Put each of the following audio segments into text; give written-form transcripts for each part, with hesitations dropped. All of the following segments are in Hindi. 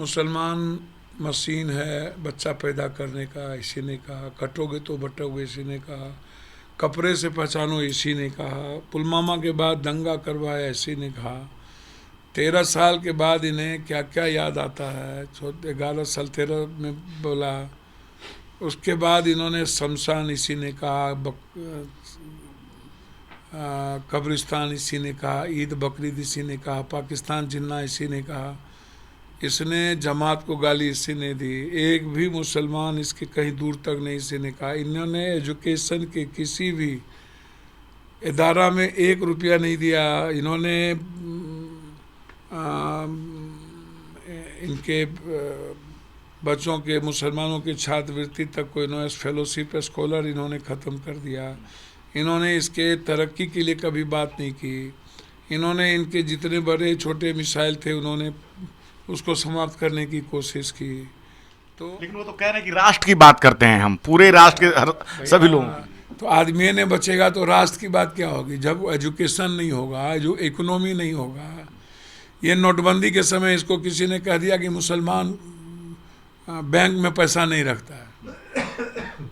मुसलमान मशीन है बच्चा पैदा करने का, इसी ने कहा। कटोगे तो बटोगे, इसी ने कहा। कपड़े से पहचानो, इसी ने कहा। पुलवामा के बाद दंगा करवाया, इसी ने कहा। 13 साल के बाद इन्हें क्या क्या याद आता है। 11 साल 13 में बोला। उसके बाद इन्होंने शमशान इसी ने कहा, कब्रिस्तान इसी ने कहा, ईद बकरीद इसी ने कहा, पाकिस्तान जिन्ना इसी ने कहा। इसने जमात को गाली इसी ने दी। एक भी मुसलमान इसके कहीं दूर तक नहीं इसी ने कहा। इन्होंने एजुकेशन के किसी भी इदारा में 1 रुपया नहीं दिया। इन्होंने इनके बच्चों के, मुसलमानों की छात्रवृत्ति तक को इन्होंने फेलोशिप स्कॉलर इन्होंने ख़त्म कर दिया। इन्होंने इसके तरक्की के लिए कभी बात नहीं की। इन्होंने इनके जितने बड़े छोटे मिसाइल थे उन्होंने उसको समाप्त करने की कोशिश की। तो लेकिन वो तो कह रहे हैं कि राष्ट्र की बात करते हैं, हम पूरे राष्ट्र के सभी लोग। तो आदमी ने बचेगा तो राष्ट्र की बात क्या होगी जब एजुकेशन नहीं होगा, जो इकोनॉमी नहीं होगा। ये नोटबंदी के समय इसको किसी ने कह दिया कि मुसलमान बैंक में पैसा नहीं रखता है,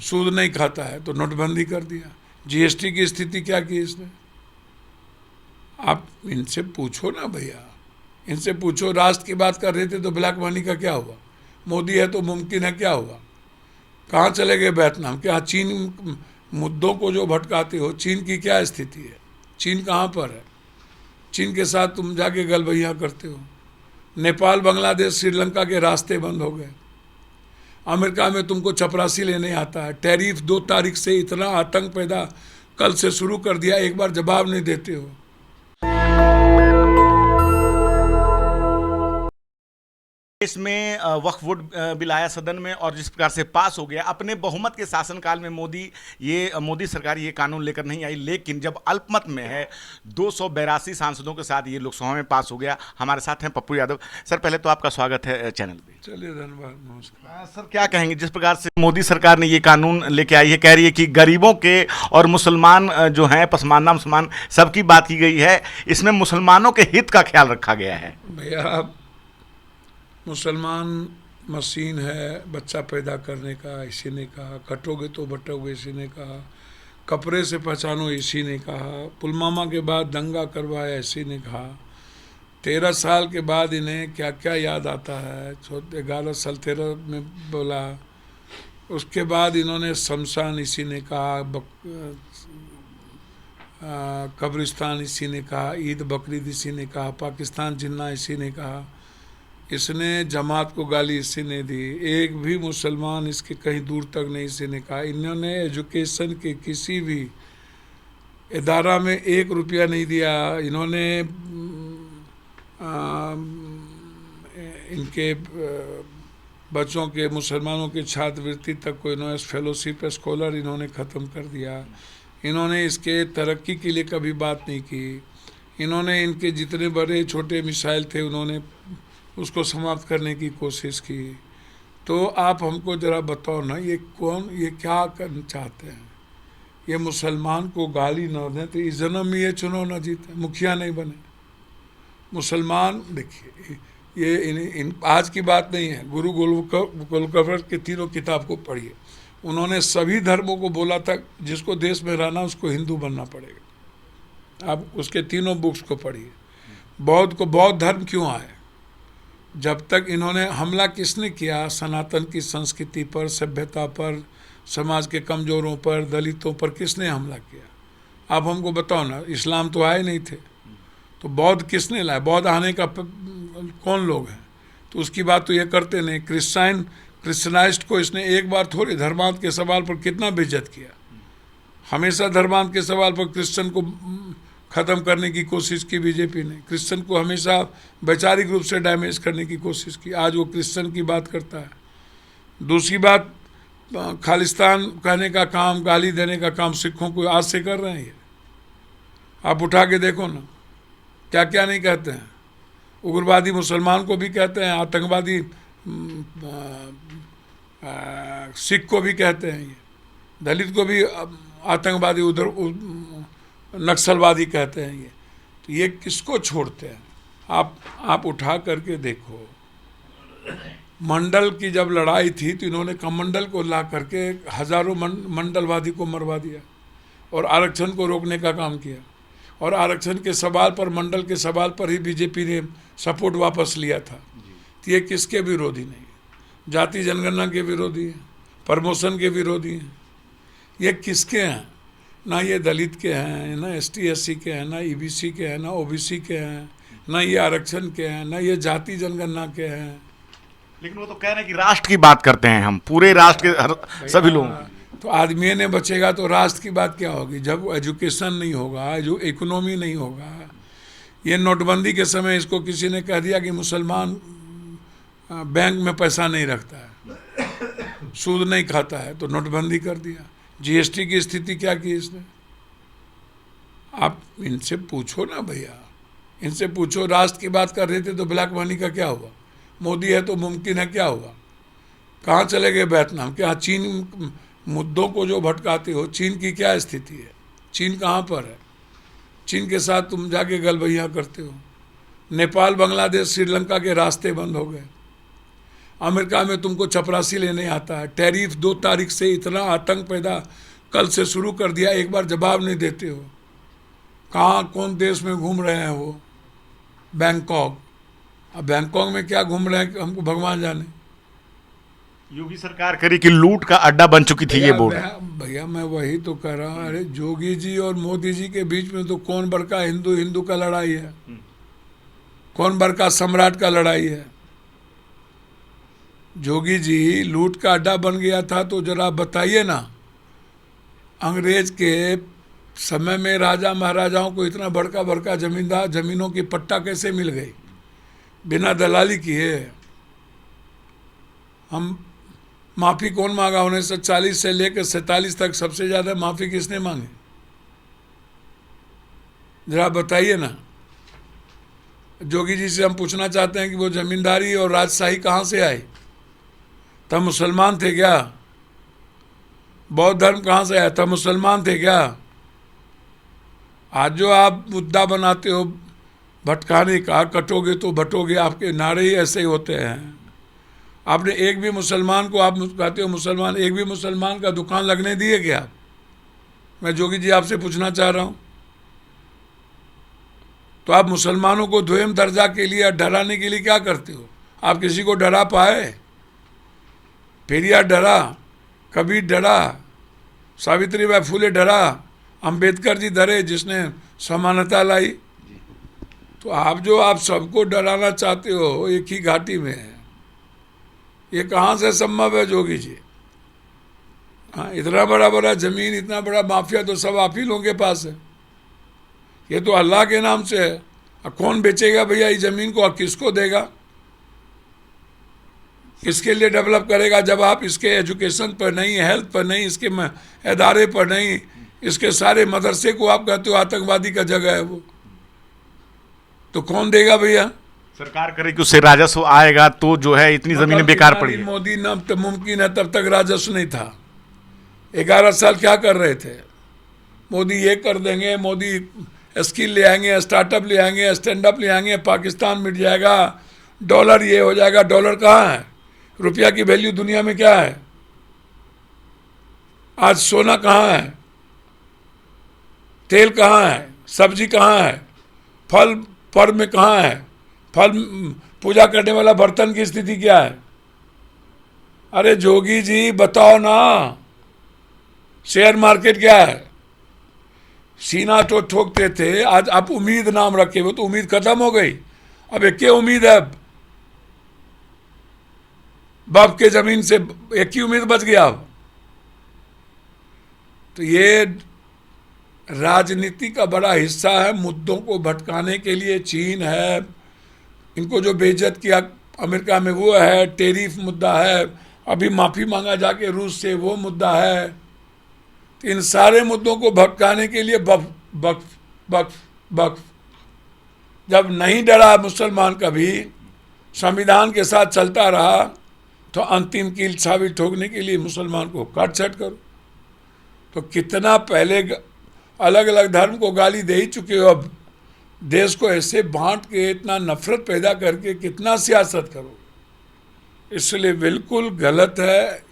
सूद नहीं खाता है, तो नोटबंदी कर दिया। जीएसटी की स्थिति क्या की इसने? आप इनसे पूछो ना भैया, इनसे पूछो। राष्ट्र की बात कर रहे थे तो ब्लैक मनी का क्या हुआ? मोदी है तो मुमकिन है, क्या हुआ? कहाँ चले गए वियतनाम? क्या चीन मुद्दों को जो भटकाते हो, चीन की क्या स्थिति है? चीन कहाँ पर है? चीन के साथ तुम जाके गलबैया करते हो। नेपाल, बांग्लादेश, श्रीलंका के रास्ते बंद हो गए। अमेरिका में तुमको चपरासी लेने आता है। टैरिफ 2 तारीख से इतना आतंक पैदा कल से शुरू कर दिया, एक बार जवाब नहीं देते हो। देश में वक्फ बोर्ड बिल आया सदन में और जिस प्रकार से पास हो गया, अपने बहुमत के शासनकाल में मोदी सरकार ये कानून लेकर नहीं आई, लेकिन जब अल्पमत में है 282 सांसदों के साथ ये लोकसभा में पास हो गया। हमारे साथ हैं पप्पू यादव। सर, पहले तो आपका स्वागत है चैनल पे। चलिए, धन्यवाद, नमस्कार। सर, क्या कहेंगे जिस प्रकार से मोदी सरकार ने ये कानून लेके आई है, कह रही है कि गरीबों के और मुसलमान जो हैं, पसमानदा मुसलमान, सबकी बात की गई है, इसमें मुसलमानों के हित का ख्याल रखा गया है। भैया, मुसलमान मशीन है बच्चा पैदा करने का, इसी ने कहा। कटोगे तो बटोगे, इसी ने कहा। कपड़े से पहचानो, इसी ने कहा। पुलवामा के बाद दंगा करवाया, इसी ने कहा। 13 साल के बाद इन्हें क्या क्या याद आता है। 11 साल 13 में बोला। उसके बाद इन्होंने शमशान इसी ने कहा, कब्रिस्तान इसी ने कहा, ईद बकरीद इसी ने कहा, पाकिस्तान जिन्ना इसी ने कहा। इसने जमात को गाली इसी ने दी। एक भी मुसलमान इसके कहीं दूर तक नहीं इसी ने कहा। इन्होंने एजुकेशन के किसी भी इदारा में 1 रुपया नहीं दिया। इन्होंने इनके बच्चों के, मुसलमानों की छात्रवृत्ति तक को इन्होंने फेलोशिप स्कॉलर इन्होंने ख़त्म कर दिया। इन्होंने इसके तरक्की के लिए कभी बात नहीं की। इन्होंने इनके जितने बड़े छोटे मिसाइल थे उन्होंने उसको समाप्त करने की कोशिश की। तो आप हमको ज़रा बताओ ना, ये कौन, ये क्या करना चाहते हैं? ये मुसलमान को गाली न दें तो इस जन्म में ये चुनाव न जीते, मुखिया नहीं बने। मुसलमान देखिए, ये आज की बात नहीं है। गुरु गोलकवर के तीनों किताब को पढ़िए। उन्होंने सभी धर्मों को बोला था जिसको देश में रहना उसको हिंदू बनना पड़ेगा। आप उसके तीनों बुक्स को पढ़िए। बौद्ध को बौद्ध धर्म क्यों आए? जब तक इन्होंने हमला किसने किया? सनातन की संस्कृति पर, सभ्यता पर, समाज के कमज़ोरों पर, दलितों पर किसने हमला किया? आप हमको बताओ ना। इस्लाम तो आए नहीं थे, तो बौद्ध किसने लाया? बौद्ध आने का कौन लोग हैं? तो उसकी बात तो ये करते नहीं। क्रिश्चियनाइस्ट को इसने एक बार थोड़ी, धर्मांत के सवाल पर कितना बेइज्जत किया। हमेशा धर्मांत के सवाल पर क्रिश्चियन को ख़त्म करने की कोशिश की बीजेपी ने। क्रिश्चियन को हमेशा वैचारिक रूप से डैमेज करने की कोशिश की। आज वो क्रिश्चियन की बात करता है। दूसरी बात, खालिस्तान कहने का काम, गाली देने का काम सिखों को आज से कर रहे हैं ये। आप उठा के देखो ना, क्या क्या नहीं कहते हैं। उग्रवादी मुसलमान को भी कहते हैं, आतंकवादी सिख को भी कहते हैं, ये दलित को भी आतंकवादी, उधर नक्सलवादी कहते हैं ये। तो ये किसको छोड़ते हैं? आप उठा करके देखो। मंडल की जब लड़ाई थी तो इन्होंने कमंडल को ला करके हजारों मंडलवादी को मरवा दिया और आरक्षण को रोकने का काम किया। और आरक्षण के सवाल पर, मंडल के सवाल पर ही बीजेपी ने सपोर्ट वापस लिया था। तो ये किसके विरोधी नहीं है? जाति जनगणना के विरोधी हैं, प्रमोशन के विरोधी हैं। ये किसके हैं? ना ये दलित के हैं, ना ST SC के हैं, ना EBC के हैं, ना OBC के हैं, ना ये आरक्षण के हैं, ना ये जाति जनगणना के हैं। लेकिन वो तो कह रहे हैं कि राष्ट्र की बात करते हैं हम, पूरे राष्ट्र के सभी लोगों की। तो आदमी ने बचेगा तो राष्ट्र की बात क्या होगी? जब एजुकेशन नहीं होगा, जो इकोनॉमी नहीं होगा। ये नोटबंदी के समय इसको किसी ने कह दिया कि मुसलमान बैंक में पैसा नहीं रखता है, सूद नहीं खाता है, तो नोटबंदी कर दिया। GST की स्थिति क्या की इसने? आप इनसे पूछो ना भैया, इनसे पूछो। राष्ट्र की बात कर रहे थे तो ब्लैक मनी का क्या हुआ? मोदी है तो मुमकिन है, क्या हुआ? कहाँ चले गए वियतनाम? क्या चीन मुद्दों को जो भटकाते हो, चीन की क्या स्थिति है? चीन कहाँ पर है? चीन के साथ तुम जाके गलबैया करते हो। नेपाल, बांग्लादेश, श्रीलंका के रास्ते बंद हो गए। अमेरिका में तुमको चपरासी लेने आता है। टैरिफ 2 तारीख से इतना आतंक पैदा कल से शुरू कर दिया, एक बार जवाब नहीं देते हो। कहाँ कौन देश में घूम रहे हैं वो? बैंकॉक। अब बैंकॉक में क्या घूम रहे हैं हमको भगवान जाने। योगी सरकार करी कि लूट का अड्डा बन चुकी थी ये बोर्ड। भैया मैं वही तो कह रहा हूँ। अरे जोगी जी और मोदी जी के बीच में तो कौन बड़का हिंदू हिंदू का लड़ाई है? कौन बड़का सम्राट का लड़ाई है? जोगी जी लूट का अड्डा बन गया था तो जरा बताइए ना, अंग्रेज के समय में राजा महाराजाओं को इतना बड़का बड़का जमीनों की पट्टा कैसे मिल गई बिना दलाली किए? हम माफ़ी कौन मांगा? 1940 से लेकर 47 तक सबसे ज़्यादा माफ़ी किसने मांगी? जरा बताइए ना। जोगी जी से हम पूछना चाहते हैं कि वो जमींदारी और राजशाही कहाँ से आई? तब मुसलमान थे क्या? बौद्ध धर्म कहाँ से आया? तब मुसलमान थे क्या? आज जो आप मुद्दा बनाते हो भटकाने का, कटोगे तो बटोगे, आपके नारे ही ऐसे ही होते हैं। आपने एक भी मुसलमान को, आप कहते हो मुसलमान, एक भी मुसलमान का दुकान लगने दिए क्या? मैं जोगी जी आपसे पूछना चाह रहा हूँ। तो आप मुसलमानों को द्वितीय दर्जा के लिए डराने के लिए क्या करते हो? आप किसी को डरा पाए? पेरियार डरा, कबीर डरा, सावित्रीबाई फुले डरा, अंबेडकर जी डरे जिसने समानता लाई। तो आप सबको डराना चाहते हो एक ही घाटी में है। ये कहाँ से संभव है जोगी जी? हाँ, इतना बड़ा बड़ा जमीन, इतना बड़ा माफिया तो सब आप ही लोगों के पास है। ये तो अल्लाह के नाम से है। अब कौन बेचेगा भैया इस जमीन को? अब किसको देगा? किसके लिए डेवलप करेगा जब आप इसके एजुकेशन पर नहीं, हेल्थ पर नहीं, इसके इदारे पर नहीं, इसके सारे मदरसे को आप कहते हो आतंकवादी का जगह है वो? तो कौन देगा भैया? सरकार करे कि उससे राजस्व आएगा तो जो है इतनी जमीनें बेकार पड़ी है। मोदी न तब मुमकिन है, तब तक राजस्व नहीं था। 11 साल क्या कर रहे थे? मोदी ये कर देंगे, मोदी स्किल ले आएंगे, स्टार्टअप ले आएंगे, स्टैंड अप ले आएंगे, पाकिस्तान मिट जाएगा, डॉलर ये हो जाएगा। डॉलर कहाँ है? रुपया की वैल्यू दुनिया में क्या है? आज सोना कहाँ है? तेल कहाँ है? सब्जी कहाँ है? फल पर्व में कहाँ है? फल पूजा करने वाला बर्तन की स्थिति क्या है? अरे जोगी जी बताओ ना, शेयर मार्केट क्या है? सीना तो ठोकते थे, आज आप उम्मीद नाम रखे हो तो उम्मीद खत्म हो गई। अब एक ही उम्मीद है, बाप के जमीन से एक ही उम्मीद बच गया अब। तो ये राजनीति का बड़ा हिस्सा है, मुद्दों को भटकाने के लिए चीन है, इनको जो बेइज्जत किया अमेरिका में वो है, टेरिफ मुद्दा है, अभी माफ़ी मांगा जाके रूस से वो मुद्दा है। तो इन सारे मुद्दों को भटकाने के लिए बक जब नहीं डरा मुसलमान कभी, संविधान के साथ चलता रहा, तो अंतिम कील साबित ठोकने के लिए मुसलमान को काट छाट करो। तो कितना पहले अलग अलग धर्म को गाली दे ही चुके हो, अब देश को ऐसे बांट के इतना नफरत पैदा करके कितना सियासत करो? इसलिए बिल्कुल गलत है,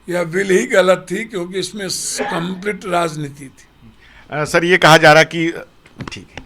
या बिल ही गलत थी, क्योंकि इसमें कंप्लीट राजनीति थी। सर ये कहा जा रहा कि ठीक है,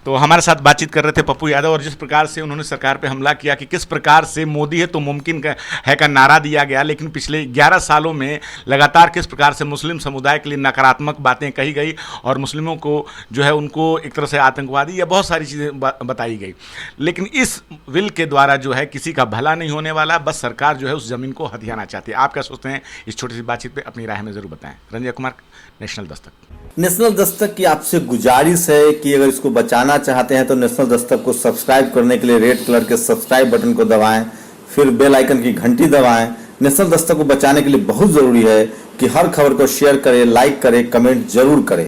तो हमारे साथ बातचीत कर रहे थे पप्पू यादव, और जिस प्रकार से उन्होंने सरकार पे हमला किया कि किस प्रकार से मोदी है तो मुमकिन है का नारा दिया गया, लेकिन पिछले 11 सालों में लगातार किस प्रकार से मुस्लिम समुदाय के लिए नकारात्मक बातें कही गई और मुस्लिमों को जो है उनको एक तरह से आतंकवादी या बहुत सारी चीज़ें बताई गई। लेकिन इस बिल के द्वारा जो है किसी का भला नहीं होने वाला, बस सरकार जो है उस ज़मीन को हथियाना चाहती है। आप क्या सोचते हैं इस छोटी सी बातचीत पर? अपनी राय हमें ज़रूर बताएं। रंजय कुमार, नेशनल दस्तक। नेशनल दस्तक की आपसे गुजारिश है कि अगर इसको बचाना चाहते हैं तो नेशनल दस्तक को सब्सक्राइब करने के लिए रेड कलर के सब्सक्राइब बटन को दबाएं, फिर बेल आइकन की घंटी दबाएं। नेशनल दस्तक को बचाने के लिए बहुत जरूरी है कि हर खबर को शेयर करें, लाइक करें, कमेंट जरूर करें।